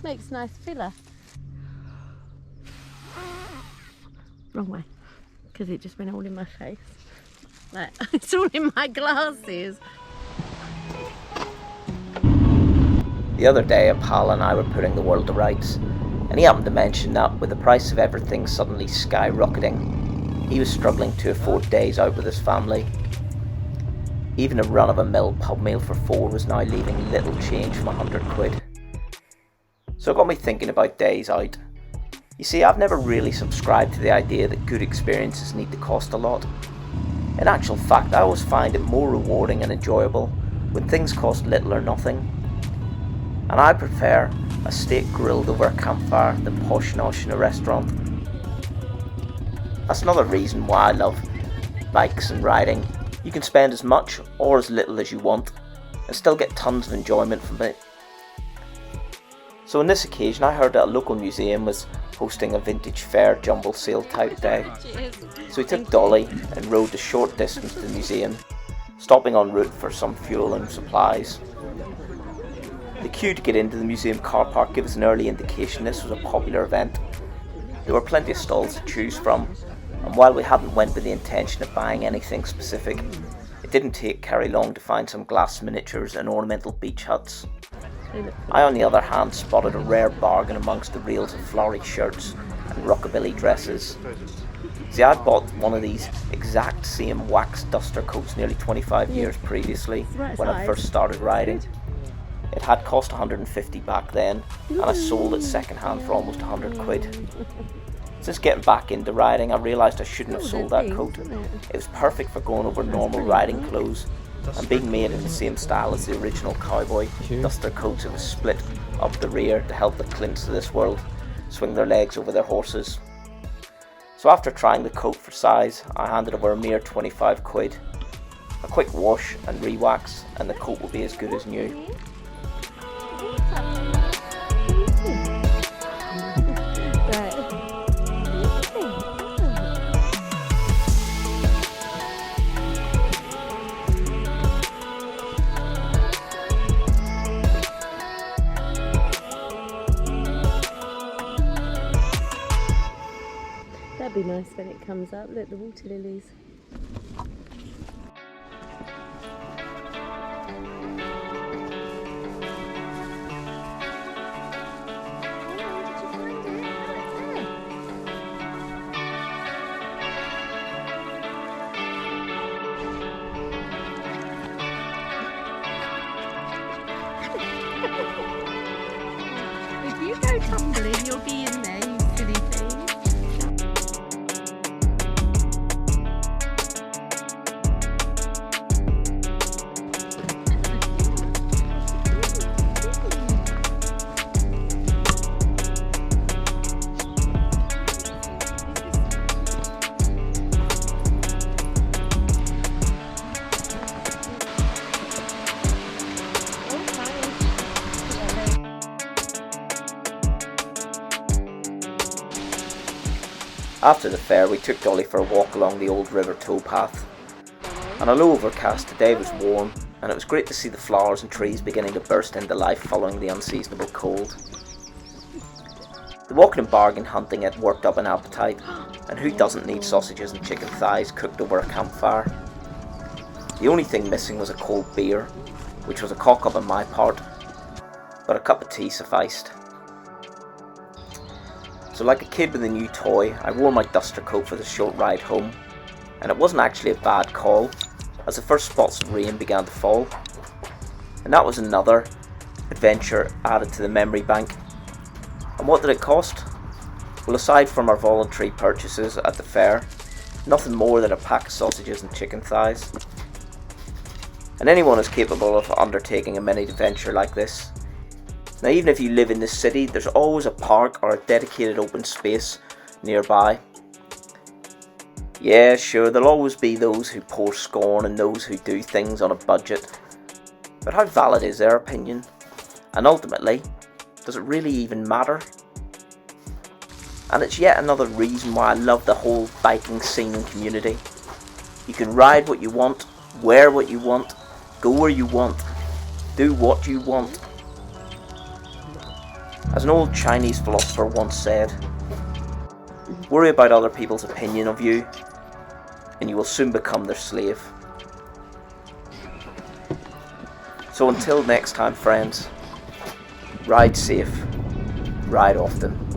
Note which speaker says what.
Speaker 1: makes nice filler. Wrong way, because it just went all in my face. Like, it's all in my glasses.
Speaker 2: The other day, a pal and I were putting the world to rights, and he happened to mention that with the price of everything suddenly skyrocketing, he was struggling to afford days out with his family. Even a run-of-the-mill pub meal for 4 was now leaving little change from £100. So it got me thinking about days out. You see, I've never really subscribed to the idea that good experiences need to cost a lot. In actual fact, I always find it more rewarding and enjoyable when things cost little or nothing. And I prefer a steak grilled over a campfire than posh nosh in a restaurant. That's another reason why I love bikes and riding. You can spend as much or as little as you want and still get tons of enjoyment from it. So on this occasion I heard that a local museum was hosting a vintage fair jumble sale type day. So we took Dolly and rode a short distance to the museum, stopping en route for some fuel and supplies. The queue to get into the museum car park gave us an early indication this was a popular event. There were plenty of stalls to choose from, and while we hadn't went with the intention of buying anything specific, it didn't take Kerry long to find some glass miniatures and ornamental beach huts. I, on the other hand, spotted a rare bargain amongst the reels of flowery shirts and rockabilly dresses. See, I'd bought one of these exact same wax duster coats nearly 25 years previously when I first started riding. It had cost £150 back then, and I sold it second hand for almost £100. Since getting back into riding, I realised I shouldn't have sold that coat. It was perfect for going over normal riding clothes, and being made in the same style as the original cowboy duster coats, it was split up the rear to help the Clints of this world swing their legs over their horses. So after trying the coat for size, I handed over a mere £25. A quick wash and re-wax, and the coat will be as good as new.
Speaker 1: That'd be nice when it comes up. Look, the water lilies. If you go tumbling, you'll be in there, you silly thing.
Speaker 2: After the fair, we took Dolly for a walk along the old river towpath. On a low overcast, the day was warm, and it was great to see the flowers and trees beginning to burst into life following the unseasonable cold. The walking and bargain hunting had worked up an appetite, and who doesn't need sausages and chicken thighs cooked over a campfire? The only thing missing was a cold beer, which was a cock-up on my part, but a cup of tea sufficed. So like a kid with a new toy, I wore my duster coat for the short ride home, and it wasn't actually a bad call, as the first spots of rain began to fall. And that was another adventure added to the memory bank. And what did it cost? Well, aside from our voluntary purchases at the fair, nothing more than a pack of sausages and chicken thighs. And anyone is capable of undertaking a mini adventure like this. Now, even if you live in the city, there's always a park or a dedicated open space nearby. Yeah, sure, there'll always be those who pour scorn and those who do things on a budget. But how valid is their opinion? And ultimately, does it really even matter? And it's yet another reason why I love the whole biking scene and community. You can ride what you want, wear what you want, go where you want, do what you want. As an old Chinese philosopher once said, worry about other people's opinion of you, and you will soon become their slave. So until next time, friends, ride safe, ride often.